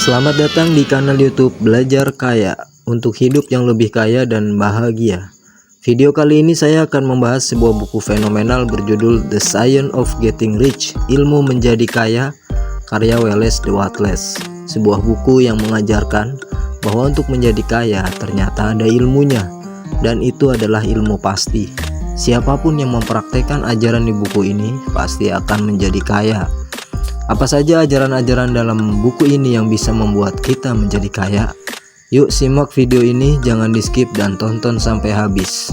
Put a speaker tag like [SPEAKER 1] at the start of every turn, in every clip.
[SPEAKER 1] Selamat datang di kanal YouTube Belajar Kaya untuk hidup yang lebih kaya dan bahagia. Video kali ini saya akan membahas sebuah buku fenomenal berjudul The Science of Getting Rich, Ilmu Menjadi Kaya, karya Wallace de Wattles. Sebuah buku yang mengajarkan bahwa untuk menjadi kaya ternyata ada ilmunya, dan itu adalah ilmu pasti. Siapapun yang mempraktekkan ajaran di buku ini pasti akan menjadi kaya. Apa saja ajaran-ajaran dalam buku ini yang bisa membuat kita menjadi kaya? Yuk simak video ini, jangan di skip dan tonton sampai habis.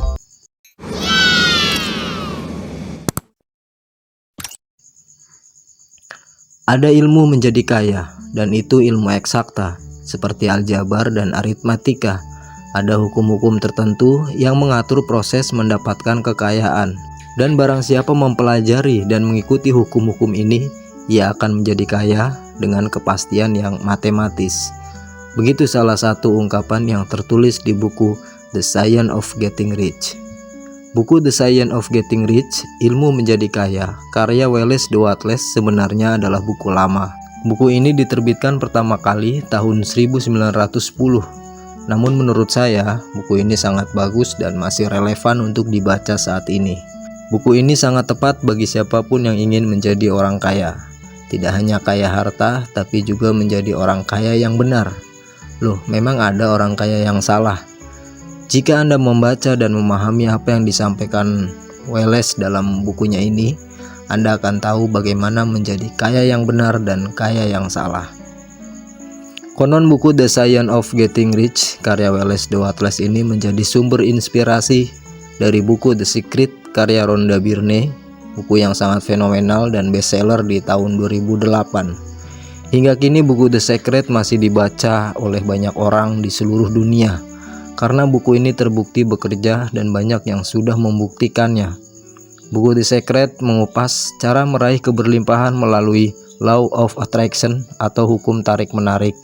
[SPEAKER 1] Ada ilmu menjadi kaya, dan itu ilmu eksakta, seperti aljabar dan aritmatika. Ada hukum-hukum tertentu yang mengatur proses mendapatkan kekayaan, dan barang siapa mempelajari dan mengikuti hukum-hukum ini, ia akan menjadi kaya dengan kepastian yang matematis. Begitu salah satu ungkapan yang tertulis di buku The Science of Getting Rich. Buku The Science of Getting Rich, Ilmu Menjadi Kaya, karya Wallace de Wattles sebenarnya adalah buku lama. Buku ini diterbitkan pertama kali tahun 1910. Namun menurut saya, buku ini sangat bagus dan masih relevan untuk dibaca saat ini. Buku ini sangat tepat bagi siapapun yang ingin menjadi orang kaya. Tidak hanya kaya harta, tapi juga menjadi orang kaya yang benar. Loh, memang ada orang kaya yang salah? Jika Anda membaca dan memahami apa yang disampaikan Wallace dalam bukunya ini, Anda akan tahu bagaimana menjadi kaya yang benar dan kaya yang salah. Konon buku The Science of Getting Rich karya Wallace de Wattles ini menjadi sumber inspirasi dari buku The Secret karya Rhonda Byrne, buku yang sangat fenomenal dan bestseller di tahun 2008. Hingga kini buku The Secret masih dibaca oleh banyak orang di seluruh dunia karena buku ini terbukti bekerja dan banyak yang sudah membuktikannya. Buku The Secret mengupas cara meraih keberlimpahan melalui Law of Attraction atau hukum tarik-menarik,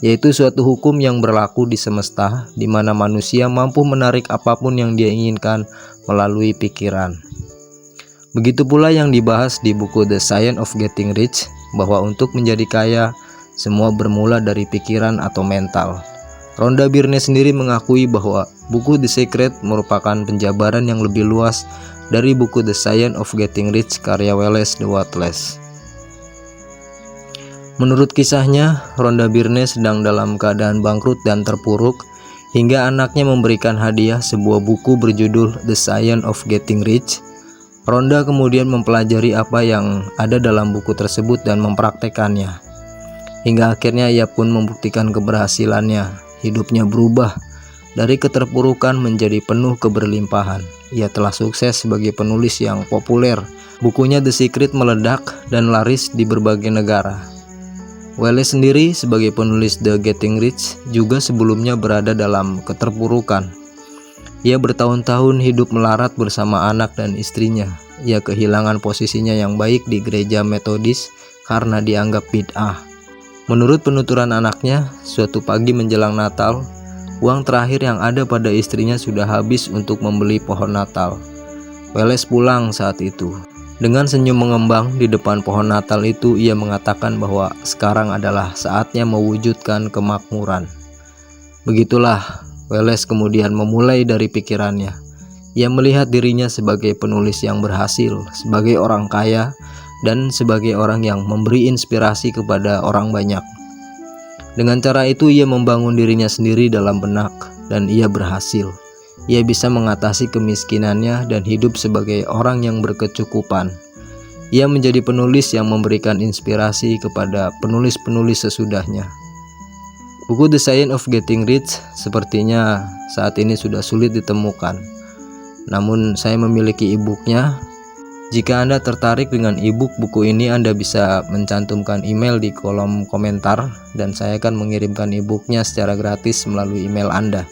[SPEAKER 1] yaitu suatu hukum yang berlaku di semesta di mana manusia mampu menarik apapun yang dia inginkan melalui pikiran. Begitu pula yang dibahas di buku The Science of Getting Rich, bahwa untuk menjadi kaya, semua bermula dari pikiran atau mental. Rhonda Byrne sendiri mengakui bahwa buku The Secret merupakan penjabaran yang lebih luas dari buku The Science of Getting Rich karya Wallace de Wattles. Menurut kisahnya, Rhonda Byrne sedang dalam keadaan bangkrut dan terpuruk, hingga anaknya memberikan hadiah sebuah buku berjudul The Science of Getting Rich. Rhonda kemudian mempelajari apa yang ada dalam buku tersebut dan mempraktekannya. Hingga akhirnya ia pun membuktikan keberhasilannya. Hidupnya berubah dari keterpurukan menjadi penuh keberlimpahan. Ia telah sukses sebagai penulis yang populer. Bukunya The Secret meledak dan laris di berbagai negara. Wallace sendiri sebagai penulis The Getting Rich juga sebelumnya berada dalam keterpurukan. Ia bertahun-tahun hidup melarat bersama anak dan istrinya. Ia kehilangan posisinya yang baik di gereja Metodis karena dianggap bid'ah. Menurut penuturan anaknya, suatu pagi menjelang Natal, uang terakhir yang ada pada istrinya sudah habis untuk membeli pohon Natal. Wallace pulang saat itu. Dengan senyum mengembang di depan pohon Natal itu, ia mengatakan bahwa sekarang adalah saatnya mewujudkan kemakmuran. Begitulah, Wallace kemudian memulai dari pikirannya. Ia melihat dirinya sebagai penulis yang berhasil, sebagai orang kaya, dan sebagai orang yang memberi inspirasi kepada orang banyak. Dengan cara itu ia membangun dirinya sendiri dalam benak, dan ia berhasil. Ia bisa mengatasi kemiskinannya dan hidup sebagai orang yang berkecukupan. Ia menjadi penulis yang memberikan inspirasi kepada penulis-penulis sesudahnya. Buku The Science of Getting Rich sepertinya saat ini sudah sulit ditemukan. Namun saya memiliki e-booknya. Jika Anda tertarik dengan e-book buku ini, Anda bisa mencantumkan email di kolom komentar dan saya akan mengirimkan e-booknya secara gratis melalui email Anda.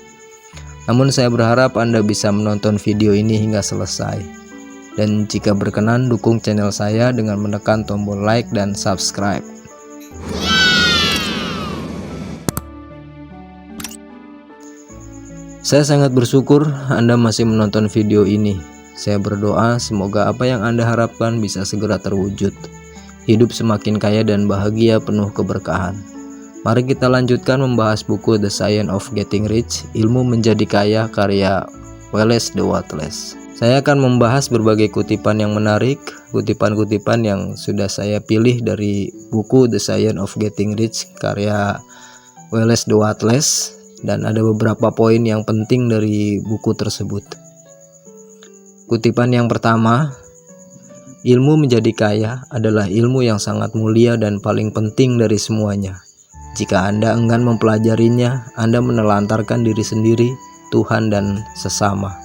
[SPEAKER 1] Namun saya berharap Anda bisa menonton video ini hingga selesai. Dan jika berkenan, dukung channel saya dengan menekan tombol like dan subscribe. Saya sangat bersyukur Anda masih menonton video ini. Saya berdoa semoga apa yang Anda harapkan bisa segera terwujud. Hidup semakin kaya dan bahagia penuh keberkahan. Mari kita lanjutkan membahas buku The Science of Getting Rich, Ilmu Menjadi Kaya karya Wallace The Wattles. Saya akan membahas berbagai kutipan yang menarik, kutipan-kutipan yang sudah saya pilih dari buku The Science of Getting Rich karya Wallace The Wattles, dan ada beberapa poin yang penting dari buku tersebut. Kutipan yang pertama, ilmu menjadi kaya adalah ilmu yang sangat mulia dan paling penting dari semuanya. Jika Anda enggan mempelajarinya, Anda menelantarkan diri sendiri, Tuhan, dan sesama.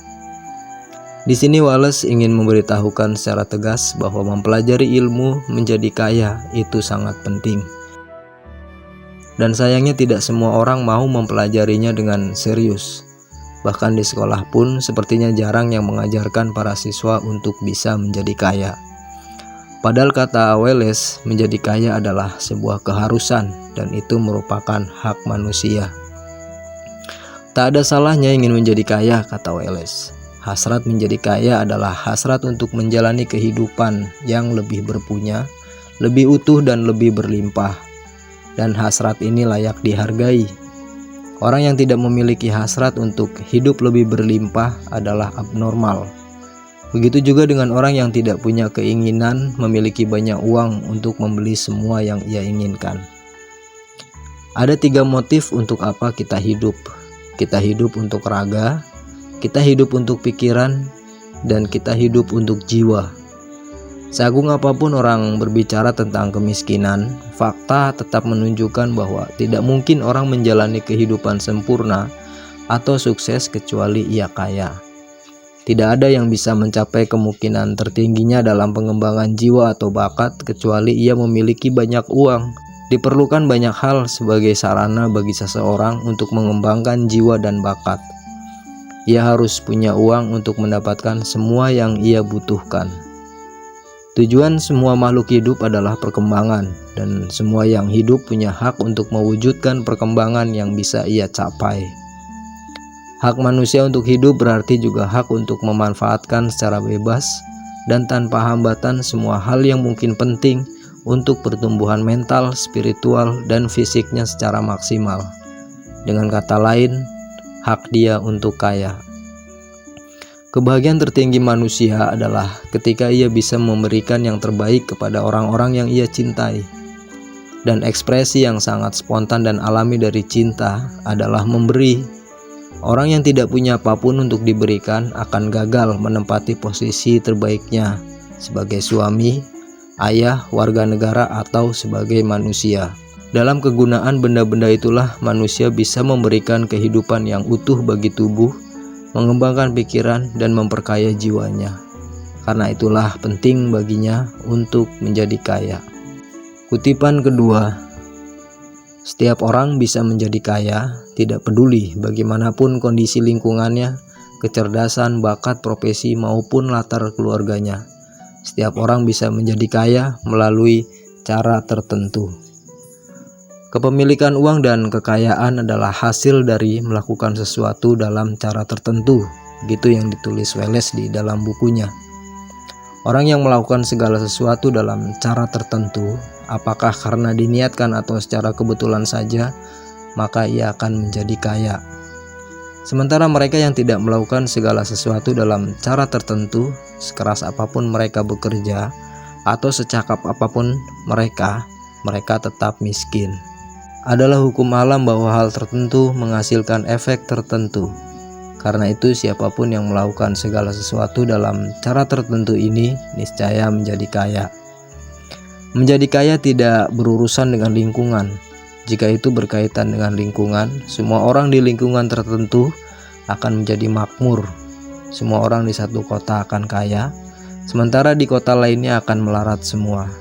[SPEAKER 1] Di sini Wallace ingin memberitahukan secara tegas bahwa mempelajari ilmu menjadi kaya itu sangat penting. Dan sayangnya tidak semua orang mau mempelajarinya dengan serius. Bahkan di sekolah pun sepertinya jarang yang mengajarkan para siswa untuk bisa menjadi kaya. Padahal kata Wallace, menjadi kaya adalah sebuah keharusan dan itu merupakan hak manusia. Tak ada salahnya ingin menjadi kaya, kata Wallace. Hasrat menjadi kaya adalah hasrat untuk menjalani kehidupan yang lebih berpunya, lebih utuh dan lebih berlimpah. Dan hasrat ini layak dihargai. Orang yang tidak memiliki hasrat untuk hidup lebih berlimpah adalah abnormal. Begitu juga dengan orang yang tidak punya keinginan memiliki banyak uang untuk membeli semua yang ia inginkan. Ada 3 motif untuk apa kita hidup. Kita hidup untuk raga, kita hidup untuk pikiran, dan kita hidup untuk jiwa. Seagung apapun orang berbicara tentang kemiskinan, fakta tetap menunjukkan bahwa tidak mungkin orang menjalani kehidupan sempurna atau sukses kecuali ia kaya. Tidak ada yang bisa mencapai kemungkinan tertingginya dalam pengembangan jiwa atau bakat kecuali ia memiliki banyak uang. Diperlukan banyak hal sebagai sarana bagi seseorang untuk mengembangkan jiwa dan bakat. Ia harus punya uang untuk mendapatkan semua yang ia butuhkan. Tujuan semua makhluk hidup adalah perkembangan, dan semua yang hidup punya hak untuk mewujudkan perkembangan yang bisa ia capai. Hak manusia untuk hidup berarti juga hak untuk memanfaatkan secara bebas dan tanpa hambatan semua hal yang mungkin penting untuk pertumbuhan mental, spiritual, dan fisiknya secara maksimal. Dengan kata lain, hak dia untuk kaya. Kebahagiaan tertinggi manusia adalah ketika ia bisa memberikan yang terbaik kepada orang-orang yang ia cintai. Dan ekspresi yang sangat spontan dan alami dari cinta adalah memberi. Orang yang tidak punya apapun untuk diberikan akan gagal menempati posisi terbaiknya sebagai suami, ayah, warga negara, atau sebagai manusia. Dalam kegunaan benda-benda itulah manusia bisa memberikan kehidupan yang utuh bagi tubuh, mengembangkan pikiran, dan memperkaya jiwanya. Karena itulah penting baginya untuk menjadi kaya. Kutipan kedua, setiap orang bisa menjadi kaya, tidak peduli bagaimanapun kondisi lingkungannya, kecerdasan, bakat, profesi, maupun latar keluarganya. Setiap orang bisa menjadi kaya melalui cara tertentu. Kepemilikan uang dan kekayaan adalah hasil dari melakukan sesuatu dalam cara tertentu, gitu yang ditulis Wallace di dalam bukunya. Orang yang melakukan segala sesuatu dalam cara tertentu, apakah karena diniatkan atau secara kebetulan saja, maka ia akan menjadi kaya. Sementara mereka yang tidak melakukan segala sesuatu dalam cara tertentu, sekeras apapun mereka bekerja, atau secakap apapun mereka tetap miskin. Adalah hukum alam bahwa hal tertentu menghasilkan efek tertentu. Karena itu siapapun yang melakukan segala sesuatu dalam cara tertentu ini niscaya menjadi kaya. Menjadi kaya tidak berurusan dengan lingkungan. Jika itu berkaitan dengan lingkungan, semua orang di lingkungan tertentu akan menjadi makmur. Semua orang di satu kota akan kaya, sementara di kota lainnya akan melarat semua.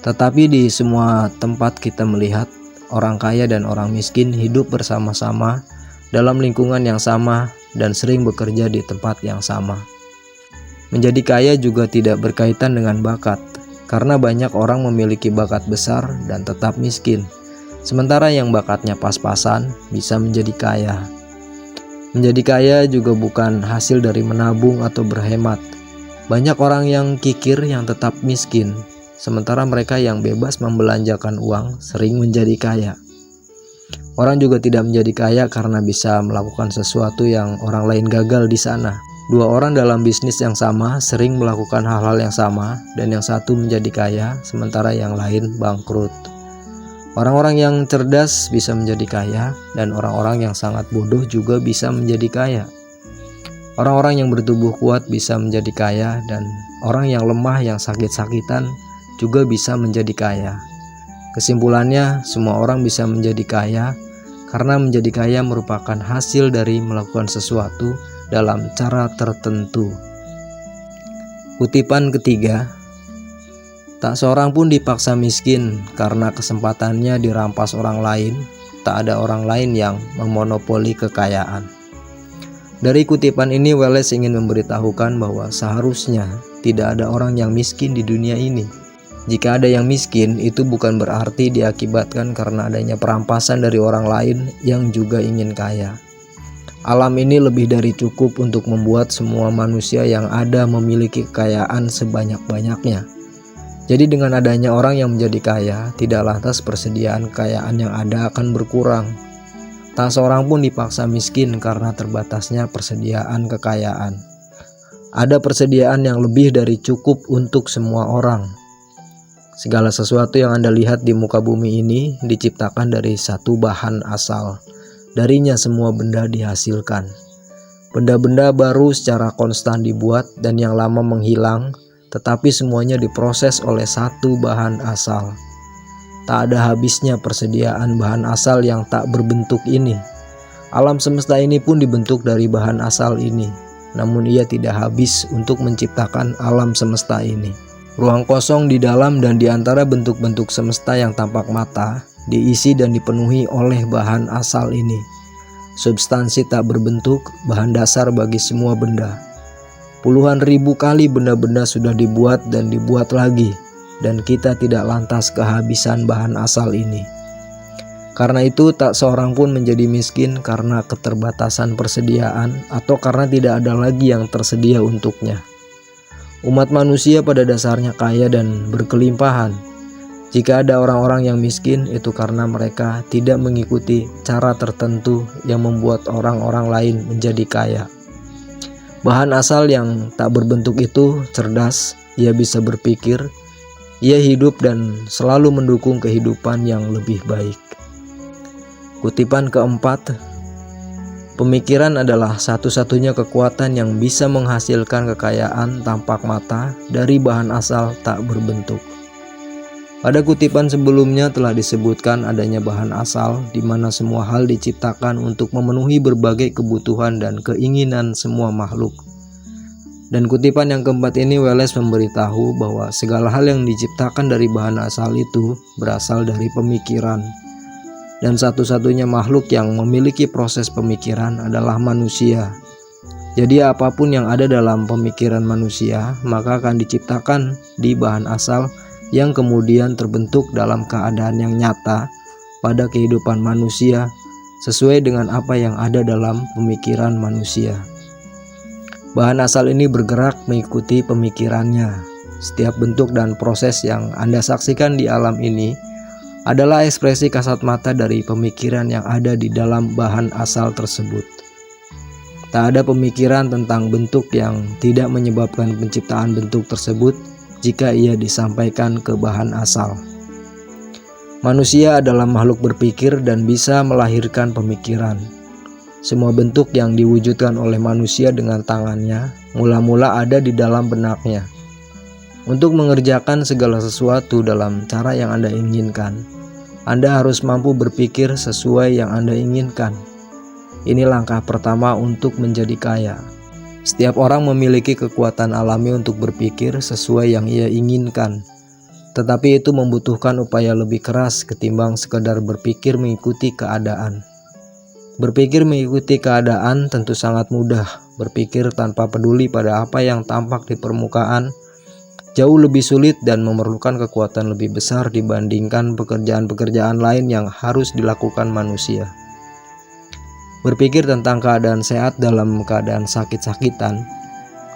[SPEAKER 1] Tetapi di semua tempat kita melihat orang kaya dan orang miskin hidup bersama-sama dalam lingkungan yang sama dan sering bekerja di tempat yang sama. Menjadi kaya juga tidak berkaitan dengan bakat, karena banyak orang memiliki bakat besar dan tetap miskin, sementara yang bakatnya pas-pasan bisa menjadi kaya. Menjadi kaya juga bukan hasil dari menabung atau berhemat. Banyak orang yang kikir yang tetap miskin, sementara mereka yang bebas membelanjakan uang sering menjadi kaya. Orang juga tidak menjadi kaya karena bisa melakukan sesuatu yang orang lain gagal di sana. Dua orang dalam bisnis yang sama sering melakukan hal-hal yang sama, dan yang satu menjadi kaya sementara yang lain bangkrut. Orang-orang yang cerdas bisa menjadi kaya, dan orang-orang yang sangat bodoh juga bisa menjadi kaya. Orang-orang yang bertubuh kuat bisa menjadi kaya, dan orang yang lemah yang sakit-sakitan juga bisa menjadi kaya. Kesimpulannya, semua orang bisa menjadi kaya karena menjadi kaya merupakan hasil dari melakukan sesuatu dalam cara tertentu. Kutipan ketiga, tak seorang pun dipaksa miskin karena kesempatannya dirampas orang lain. Tak ada orang lain yang memonopoli kekayaan. Dari kutipan ini, Wallace ingin memberitahukan bahwa seharusnya tidak ada orang yang miskin di dunia ini. Jika ada yang miskin, itu bukan berarti diakibatkan karena adanya perampasan dari orang lain yang juga ingin kaya. Alam ini lebih dari cukup untuk membuat semua manusia yang ada memiliki kekayaan sebanyak-banyaknya. Jadi dengan adanya orang yang menjadi kaya, tidak lantas persediaan kekayaan yang ada akan berkurang. Tak seorang pun dipaksa miskin karena terbatasnya persediaan kekayaan. Ada persediaan yang lebih dari cukup untuk semua orang. Segala sesuatu yang Anda lihat di muka bumi ini diciptakan dari satu bahan asal. Darinya semua benda dihasilkan. Benda-benda baru secara konstan dibuat dan yang lama menghilang, tetapi semuanya diproses oleh satu bahan asal. Tak ada habisnya persediaan bahan asal yang tak berbentuk ini. Alam semesta ini pun dibentuk dari bahan asal ini, namun ia tidak habis untuk menciptakan alam semesta ini. Ruang kosong di dalam dan di antara bentuk-bentuk semesta yang tampak mata diisi dan dipenuhi oleh bahan asal ini. Substansi tak berbentuk, bahan dasar bagi semua benda. Puluhan ribu kali benda-benda sudah dibuat dan dibuat lagi, dan kita tidak lantas kehabisan bahan asal ini. Karena itu tak seorang pun menjadi miskin karena keterbatasan persediaan atau karena tidak ada lagi yang tersedia untuknya. Umat manusia pada dasarnya kaya dan berkelimpahan. Jika ada orang-orang yang miskin, itu karena mereka tidak mengikuti cara tertentu yang membuat orang-orang lain menjadi kaya. Bahan asal yang tak berbentuk itu cerdas, ia bisa berpikir, ia hidup dan selalu mendukung kehidupan yang lebih baik. Kutipan keempat, pemikiran adalah satu-satunya kekuatan yang bisa menghasilkan kekayaan tampak mata dari bahan asal tak berbentuk. Pada kutipan sebelumnya telah disebutkan adanya bahan asal di mana semua hal diciptakan untuk memenuhi berbagai kebutuhan dan keinginan semua makhluk. Dan kutipan yang keempat ini Wallace memberitahu bahwa segala hal yang diciptakan dari bahan asal itu berasal dari pemikiran. Dan satu-satunya makhluk yang memiliki proses pemikiran adalah manusia. Jadi apapun yang ada dalam pemikiran manusia maka akan diciptakan di bahan asal yang kemudian terbentuk dalam keadaan yang nyata pada kehidupan manusia sesuai dengan apa yang ada dalam pemikiran manusia. Bahan asal ini bergerak mengikuti pemikirannya. Setiap bentuk dan proses yang Anda saksikan di alam ini adalah ekspresi kasat mata dari pemikiran yang ada di dalam bahan asal tersebut. Tak ada pemikiran tentang bentuk yang tidak menyebabkan penciptaan bentuk tersebut jika ia disampaikan ke bahan asal. Manusia adalah makhluk berpikir dan bisa melahirkan pemikiran. Semua bentuk yang diwujudkan oleh manusia dengan tangannya mula-mula ada di dalam benaknya. Untuk mengerjakan segala sesuatu dalam cara yang Anda inginkan, Anda harus mampu berpikir sesuai yang Anda inginkan. Ini langkah pertama untuk menjadi kaya. Setiap orang memiliki kekuatan alami untuk berpikir sesuai yang ia inginkan. Tetapi itu membutuhkan upaya lebih keras ketimbang sekadar berpikir mengikuti keadaan. Berpikir mengikuti keadaan tentu sangat mudah. Berpikir tanpa peduli pada apa yang tampak di permukaan jauh lebih sulit dan memerlukan kekuatan lebih besar dibandingkan pekerjaan-pekerjaan lain yang harus dilakukan manusia. Berpikir tentang keadaan sehat dalam keadaan sakit-sakitan,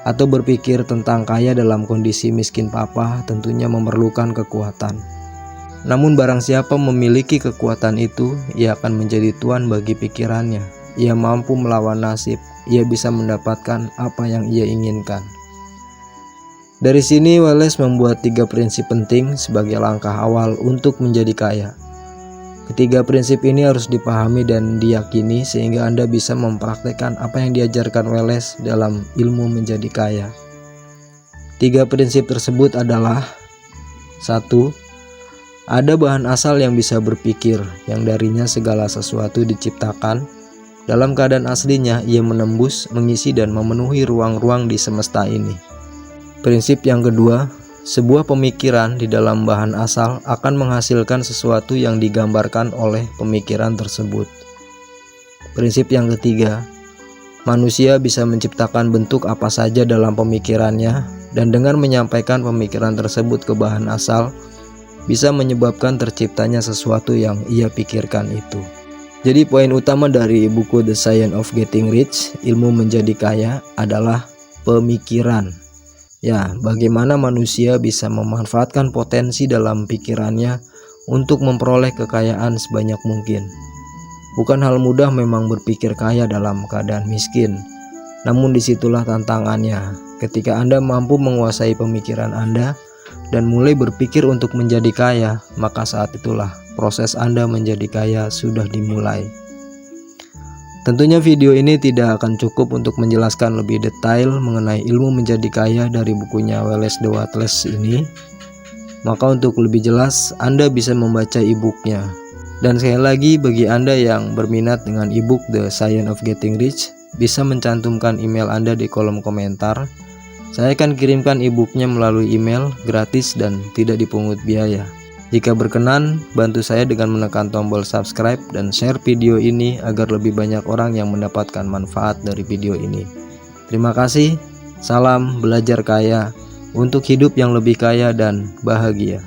[SPEAKER 1] atau berpikir tentang kaya dalam kondisi miskin papa tentunya memerlukan kekuatan. Namun barang siapa memiliki kekuatan itu, ia akan menjadi tuan bagi pikirannya. Ia mampu melawan nasib, ia bisa mendapatkan apa yang ia inginkan. Dari sini Wallace membuat 3 prinsip penting sebagai langkah awal untuk menjadi kaya. Ketiga prinsip ini harus dipahami dan diyakini sehingga Anda bisa mempraktekkan apa yang diajarkan Wallace dalam ilmu menjadi kaya. 3 prinsip tersebut adalah: 1. Ada bahan asal yang bisa berpikir, yang darinya segala sesuatu diciptakan. Dalam keadaan aslinya, ia menembus, mengisi dan memenuhi ruang-ruang di semesta ini. Prinsip yang kedua, sebuah pemikiran di dalam bahan asal akan menghasilkan sesuatu yang digambarkan oleh pemikiran tersebut. Prinsip yang ketiga, manusia bisa menciptakan bentuk apa saja dalam pemikirannya, dan dengan menyampaikan pemikiran tersebut ke bahan asal, bisa menyebabkan terciptanya sesuatu yang ia pikirkan itu. Jadi poin utama dari buku The Science of Getting Rich, ilmu menjadi kaya, adalah pemikiran. Ya, bagaimana manusia bisa memanfaatkan potensi dalam pikirannya untuk memperoleh kekayaan sebanyak mungkin. Bukan hal mudah memang berpikir kaya dalam keadaan miskin. Namun disitulah tantangannya. Ketika Anda mampu menguasai pemikiran Anda dan mulai berpikir untuk menjadi kaya, maka saat itulah proses Anda menjadi kaya sudah dimulai. Tentunya video ini tidak akan cukup untuk menjelaskan lebih detail mengenai ilmu menjadi kaya dari bukunya Wallace The Wattless ini. Maka untuk lebih jelas, Anda bisa membaca e-booknya. Dan sekali lagi, bagi Anda yang berminat dengan e-book The Science of Getting Rich, bisa mencantumkan email Anda di kolom komentar. Saya akan kirimkan e-booknya melalui email, gratis dan tidak dipungut biaya. Jika berkenan, bantu saya dengan menekan tombol subscribe dan share video ini agar lebih banyak orang yang mendapatkan manfaat dari video ini. Terima kasih, salam belajar kaya untuk hidup yang lebih kaya dan bahagia.